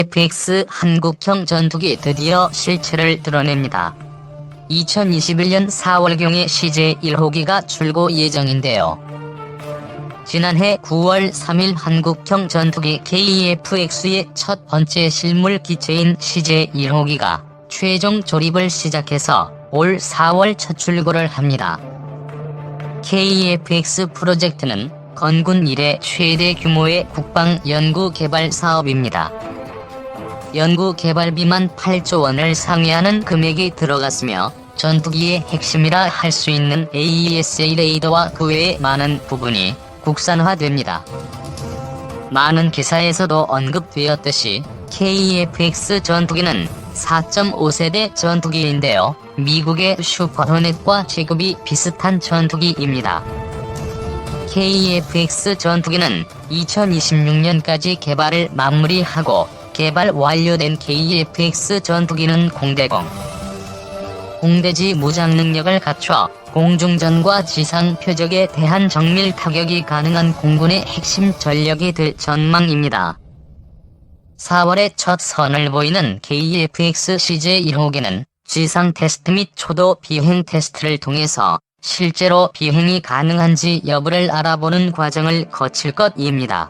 KF-X 한국형 전투기 드디어 실체를 드러냅니다. 2021년 4월경에 CJ1호기가 출고 예정인데요. 지난해 9월 3일 한국형 전투기 KF-X의 첫 번째 실물 기체인 CJ1호기가 최종 조립을 시작해서 올 4월 첫 출고를 합니다. KF-X 프로젝트는 건군 이래 최대 규모의 국방 연구개발 사업입니다. 연구개발비만 8조 원을 상회하는 금액이 들어갔으며 전투기의 핵심이라 할 수 있는 AESA 레이더와 그 외의 많은 부분이 국산화됩니다. 많은 기사에서도 언급되었듯이 KF-X 전투기는 4.5세대 전투기인데요. 미국의 슈퍼호넷과 체급이 비슷한 전투기입니다. KF-X 전투기는 2026년까지 개발을 마무리하고 개발 완료된 KF-X 전투기는 공대지 무장 능력을 갖춰 공중전과 지상 표적에 대한 정밀 타격이 가능한 공군의 핵심 전력이 될 전망입니다. 4월에 첫 선을 보이는 KF-X CJ1호기는 지상 테스트 및 초도 비행 테스트를 통해서 실제로 비행이 가능한지 여부를 알아보는 과정을 거칠 것입니다.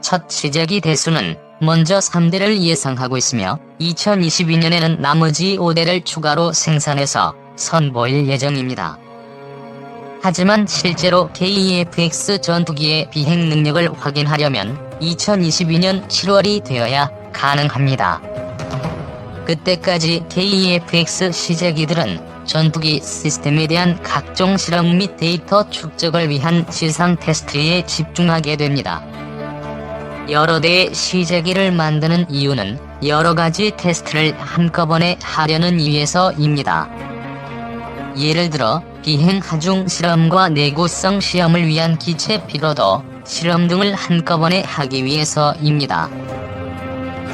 첫 시제기 대수는 먼저 3대를 예상하고 있으며 2022년에는 나머지 5대를 추가로 생산해서 선보일 예정입니다. 하지만 실제로 KF-X 전투기의 비행 능력을 확인하려면 2022년 7월이 되어야 가능합니다. 그때까지 KF-X 시제기들은 전투기 시스템에 대한 각종 실험 및 데이터 축적을 위한 지상 테스트에 집중하게 됩니다. 여러 대의 시제기를 만드는 이유는 여러 가지 테스트를 한꺼번에 하려는 이유에서입니다. 예를 들어 비행 하중 실험과 내구성 시험을 위한 기체 피로도 실험 등을 한꺼번에 하기 위해서입니다.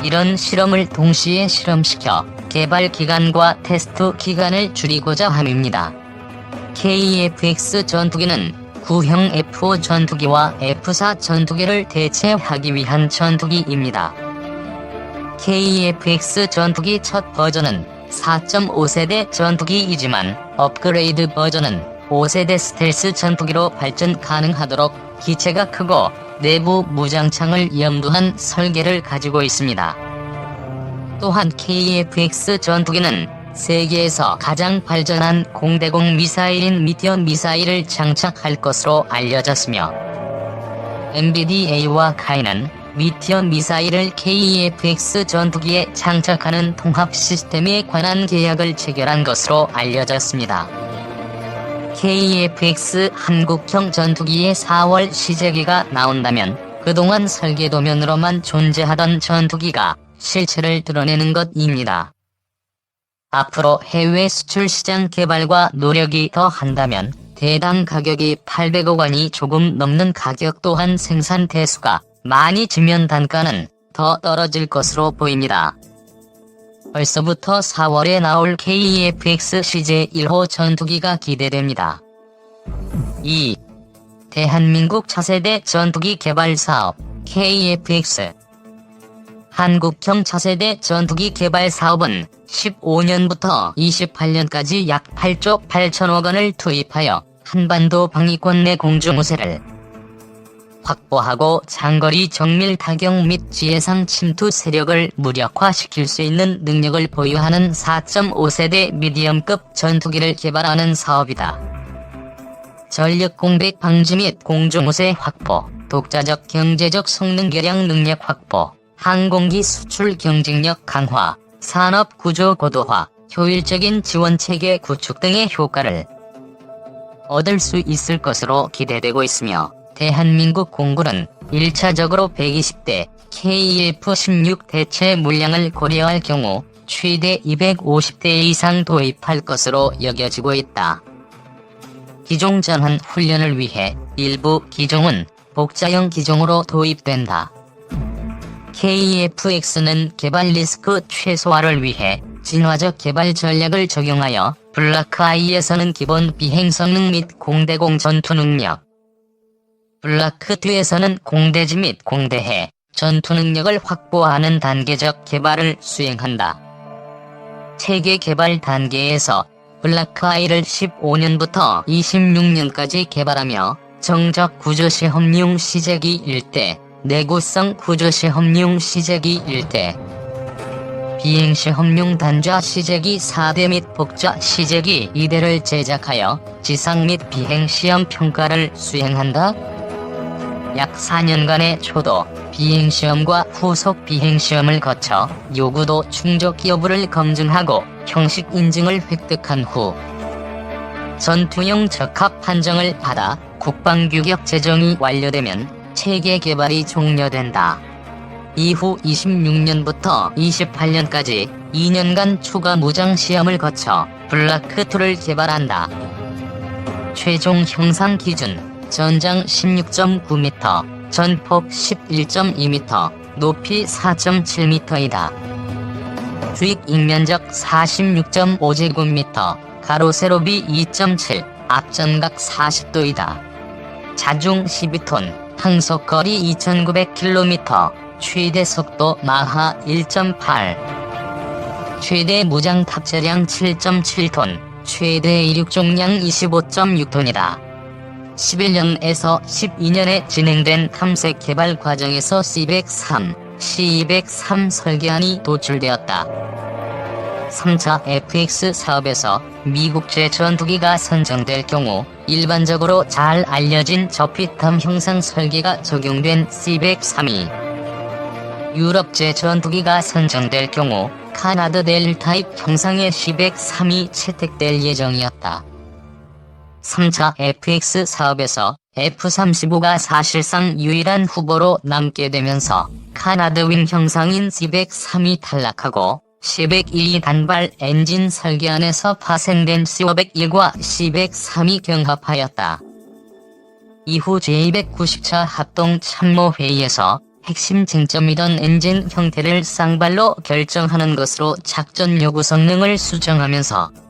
이런 실험을 동시에 실험시켜 개발 기간과 테스트 기간을 줄이고자 함입니다. KF-X 전투기는 구형 F5 전투기와 F4 전투기를 대체하기 위한 전투기입니다. KF-X 전투기 첫 버전은 4.5세대 전투기이지만 업그레이드 버전은 5세대 스텔스 전투기로 발전 가능하도록 기체가 크고 내부 무장창을 염두한 설계를 가지고 있습니다. 또한 KF-X 전투기는 세계에서 가장 발전한 공대공 미사일인 미티어 미사일을 장착할 것으로 알려졌으며 MBDA와 카이는 미티어 미사일을 KF-X 전투기에 장착하는 통합 시스템에 관한 계약을 체결한 것으로 알려졌습니다. KF-X 한국형 전투기의 4월 시제기가 나온다면 그동안 설계도면으로만 존재하던 전투기가 실체를 드러내는 것입니다. 앞으로 해외 수출 시장 개발과 노력이 더한다면 대당 가격이 800억 원이 조금 넘는 가격 또한 생산 대수가 많이 지면 단가는 더 떨어질 것으로 보입니다. 벌써부터 4월에 나올 KF-X CJ1호 전투기가 기대됩니다. 2. 대한민국 차세대 전투기 개발 사업 KF-X 한국형 차세대 전투기 개발 사업은 15년부터 28년까지 약 8조 8천억 원을 투입하여 한반도 방위권 내 공중우세를 확보하고 장거리 정밀 타격 및 지해상 침투 세력을 무력화시킬 수 있는 능력을 보유하는 4.5세대 미디엄급 전투기를 개발하는 사업이다. 전력 공백 방지 및 공중우세 확보, 독자적 경제적 성능 개량 능력 확보, 항공기 수출 경쟁력 강화, 산업 구조 고도화, 효율적인 지원체계 구축 등의 효과를 얻을 수 있을 것으로 기대되고 있으며 대한민국 공군은 1차적으로 120대 KF-16 대체 물량을 고려할 경우 최대 250대 이상 도입할 것으로 여겨지고 있다. 기종 전환 훈련을 위해 일부 기종은 복자형 기종으로 도입된다. KF-X는 개발 리스크 최소화를 위해 진화적 개발 전략을 적용하여 블라크-I에서는 기본 비행 성능 및 공대공 전투 능력, 블라크-2에서는 공대지 및 공대해, 전투 능력을 확보하는 단계적 개발을 수행한다. 체계 개발 단계에서 블라크아이를 15년부터 26년까지 개발하며 정적 구조시험용 시제기 1대, 내구성 구조시험용 시제기 1대, 비행시험용 단좌 시제기 4대 및 복좌 시제기 2대를 제작하여 지상 및 비행시험 평가를 수행한다. 약 4년간의 초도 비행시험과 후속 비행시험을 거쳐 요구도 충족 여부를 검증하고 형식 인증을 획득한 후 전투용 적합 판정을 받아 국방규격 제정이 완료되면 체계 개발이 종료된다. 이후 26년부터 28년까지 2년간 추가 무장 시험을 거쳐 블라크2를 개발한다. 최종 형상 기준 전장 16.9m, 전폭 11.2m, 높이 4.7m이다. 주익 인면적 46.5제곱미터, 가로 세로비 2.7, 앞전각 40도이다. 자중 12톤, 항속거리 2900km, 최대 속도 마하 1.8, 최대 무장 탑재량 7.7톤, 최대 이륙重량 25.6톤이다. 11년에서 12년에 진행된 탐색 개발 과정에서 C-103, C-203 설계안이 도출되었다. 3차 FX 사업에서 미국제 전투기가 선정될 경우 일반적으로 잘 알려진 저피탐 형상 설계가 적용된 C-103이 유럽제 전투기가 선정될 경우 카나드델 타입 형상의 C-103이 채택될 예정이었다. 3차 FX 사업에서 F-35가 사실상 유일한 후보로 남게 되면서 카나드윙 형상인 C-103이 탈락하고 C-102 단발 엔진 설계안에서 파생된 C-501과 C-103이 경합하였다. 이후 제290차 합동참모회의에서 핵심 쟁점이던 엔진 형태를 쌍발로 결정하는 것으로 작전 요구 성능을 수정하면서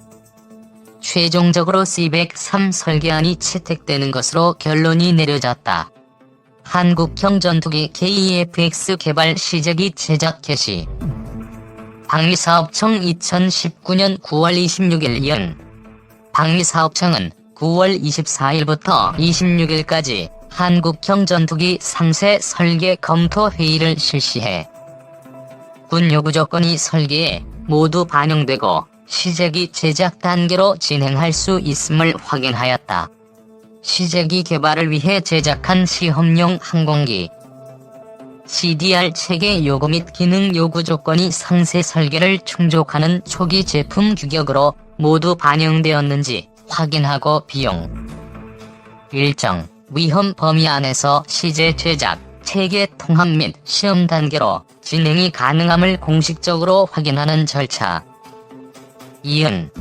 최종적으로 C-103 설계안이 채택되는 것으로 결론이 내려졌다. 한국형 전투기 KEFX 개발 시제기 제작 개시. 방위사업청 2019년 9월 26일 연. 방위사업청은 9월 24일부터 26일까지 한국형 전투기 상세 설계 검토 회의를 실시해 군 요구 조건이 설계에 모두 반영되고 시제기 제작 단계로 진행할 수 있음을 확인하였다. 시제기 개발을 위해 제작한 시험용 항공기 CDR 체계 요구 및 기능 요구 조건이 상세 설계를 충족하는 초기 제품 규격으로 모두 반영되었는지 확인하고 비용, 일정, 위험 범위 안에서 시제 제작, 체계 통합 및 시험 단계로 진행이 가능함을 공식적으로 확인하는 절차. 이은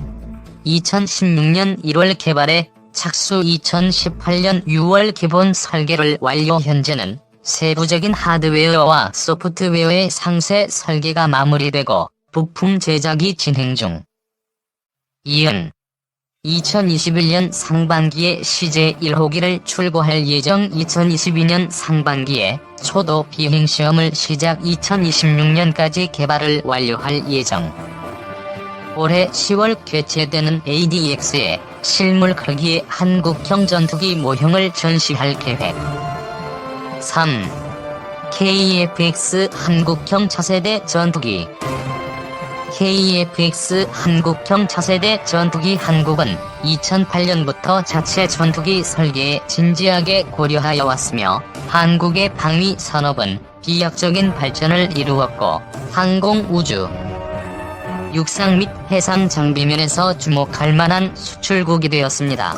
2016년 1월 개발에 착수 2018년 6월 기본 설계를 완료. 현재는 세부적인 하드웨어와 소프트웨어의 상세 설계가 마무리되고 부품 제작이 진행 중. 이은 2021년 상반기에 CJ 1호기를 출고할 예정. 2022년 상반기에 초도 비행시험을 시작. 2026년까지 개발을 완료할 예정. 올해 10월 개최되는 ADX의 실물 크기의 한국형 전투기 모형을 전시할 계획. 3. KEFX 한국형 차세대 전투기. KEFX 한국형 차세대 전투기. 한국은 2008년부터 자체 전투기 설계에 진지하게 고려하여 왔으며 한국의 방위 산업은 비약적인 발전을 이루었고 항공 우주, 육상 및 해상 장비면에서 주목할 만한 수출국이 되었습니다.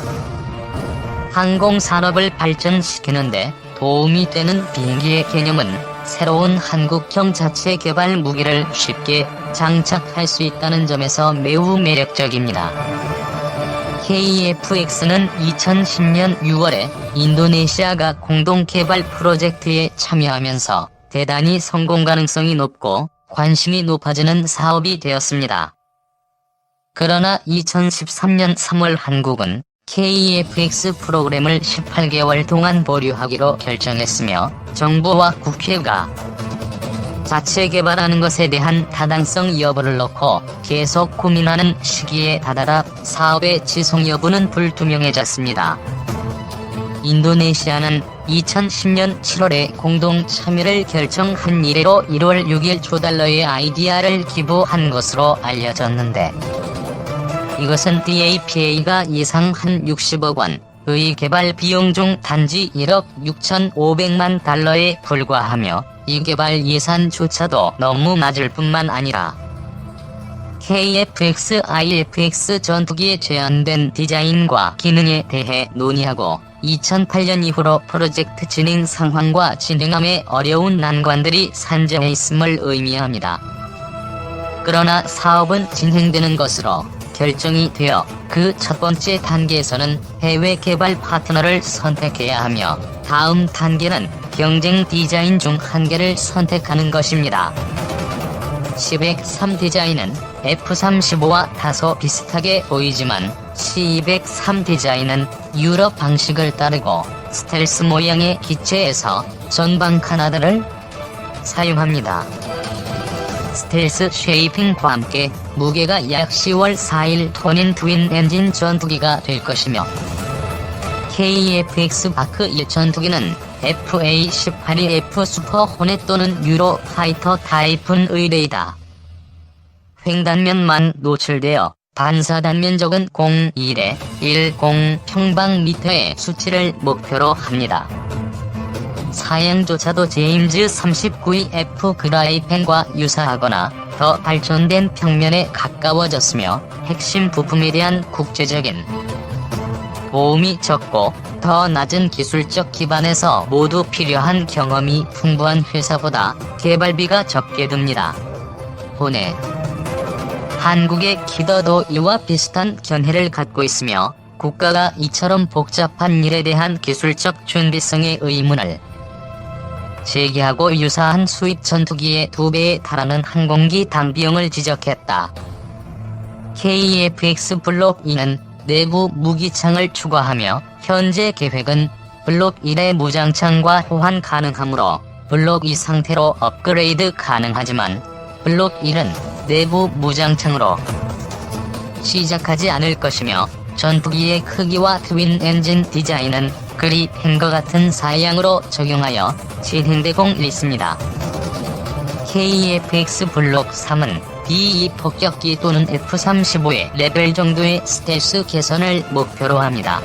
항공 산업을 발전시키는데 도움이 되는 비행기의 개념은 새로운 한국형 자체 개발 무기를 쉽게 장착할 수 있다는 점에서 매우 매력적입니다. KEFX는 2010년 6월에 인도네시아가 공동 개발 프로젝트에 참여하면서 대단히 성공 가능성이 높고 관심이 높아지는 사업이 되었습니다. 그러나 2013년 3월 한국은 KF-X 프로그램을 18개월 동안 보류하기로 결정했으며 정부와 국회가 자체 개발하는 것에 대한 타당성 여부를 놓고 계속 고민하는 시기에 다다라 사업의 지속 여부는 불투명해졌습니다. 인도네시아는 2010년 7월에 공동 참여를 결정한 이래로 1월 6일 $1의 아이디아를 기부한 것으로 알려졌는데, 이것은 DAPA가 예상한 60억 원의 개발 비용 중 단지 1억 6,500만 달러에 불과하며 이 개발 예산조차도 너무 낮을 뿐만 아니라 KF-X, IF-X 전투기의 제한된 디자인과 기능에 대해 논의하고 2008년 이후로 프로젝트 진행 상황과 진행함에 어려운 난관들이 산재해 있음을 의미합니다. 그러나 사업은 진행되는 것으로 결정이 되어 그 첫 번째 단계에서는 해외 개발 파트너를 선택해야 하며 다음 단계는 경쟁 디자인 중 한 개를 선택하는 것입니다. C-203 디자인은 F-35와 다소 비슷하게 보이지만 C-203 디자인은 유럽 방식을 따르고 스텔스 모양의 기체에서 전방 카나드를 사용합니다. 스텔스 쉐이핑과 함께 무게가 약 10월 4일 톤인 트윈 엔진 전투기가 될 것이며, KF-X 마크 1 전투기는 FA-18E/F 슈퍼 호넷 또는 유로 파이터 타이푼의 레이더 횡단면만 노출되어 반사단 면적은 0.1에 10 평방미터의 수치를 목표로 합니다. 사양조차도 제임즈 39E/F 그라이펜과 유사하거나 더 발전된 평면에 가까워졌으며 핵심 부품에 대한 국제적인 보험이 적고 더 낮은 기술적 기반에서 모두 필요한 경험이 풍부한 회사보다 개발비가 적게 듭니다. 본해 한국의 기더도 이와 비슷한 견해를 갖고 있으며 국가가 이처럼 복잡한 일에 대한 기술적 준비성의 의문을 제기하고 유사한 수입 전투기의 2배에 달하는 항공기 당비용을 지적했다. KF-X 블록 2는 내부 무기창을 추가하며 현재 계획은 블록 1의 무장창과 호환 가능하므로 블록 2 상태로 업그레이드 가능하지만 블록 1은 내부 무장창으로 시작하지 않을 것이며 전투기의 크기와 트윈 엔진 디자인은 그리펜과 같은 사양으로 적용하여 진행되고 있습니다. KF-X 블록 3은 B-2 폭격기 또는 F-35의 레벨 정도의 스텔스 개선을 목표로 합니다.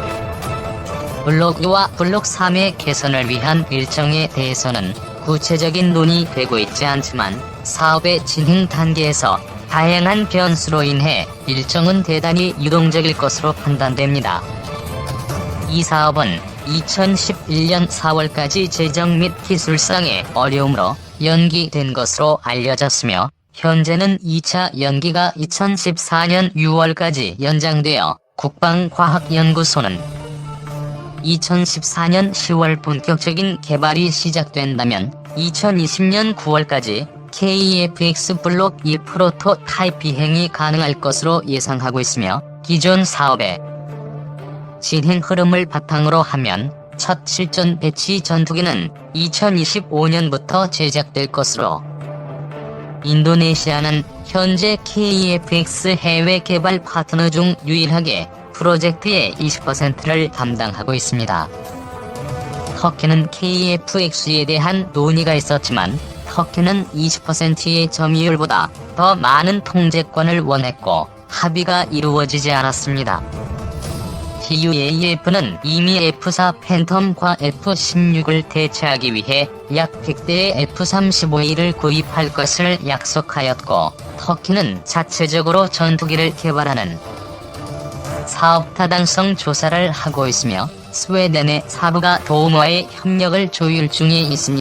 블록 2와 블록 3의 개선을 위한 일정에 대해서는 구체적인 논의되고 있지 않지만 사업의 진행 단계에서 다양한 변수로 인해 일정은 대단히 유동적일 것으로 판단됩니다. 이 사업은 2011년 4월까지 재정 및 기술상의 어려움으로 연기된 것으로 알려졌으며, 현재는 2차 연기가 2014년 6월까지 연장되어 국방과학연구소는 2014년 10월 본격적인 개발이 시작된다면 2020년 9월까지 KF-X 블록 2 프로토타입 비행이 가능할 것으로 예상하고 있으며, 기존 사업의 진행 흐름을 바탕으로 하면 첫 실전 배치 전투기는 2025년부터 제작될 것으로, 인도네시아는 현재 KF-X 해외 개발 파트너 중 유일하게 프로젝트의 20%를 담당하고 있습니다. 터키는 KF-X에 대한 논의가 있었지만 터키는 20%의 점유율보다 더 많은 통제권을 원했고 합의가 이루어지지 않았습니다. TUAF는 이미 F-4 팬텀과 F-16을 대체하기 위해 약 100대의 F-35A를 구입할 것을 약속하였고, 터키는 자체적으로 전투기를 개발하는 사업 타당성 조사를 하고 있으며 스웨덴의 사부가 도우머의 협력을 조율 중에 있습니다.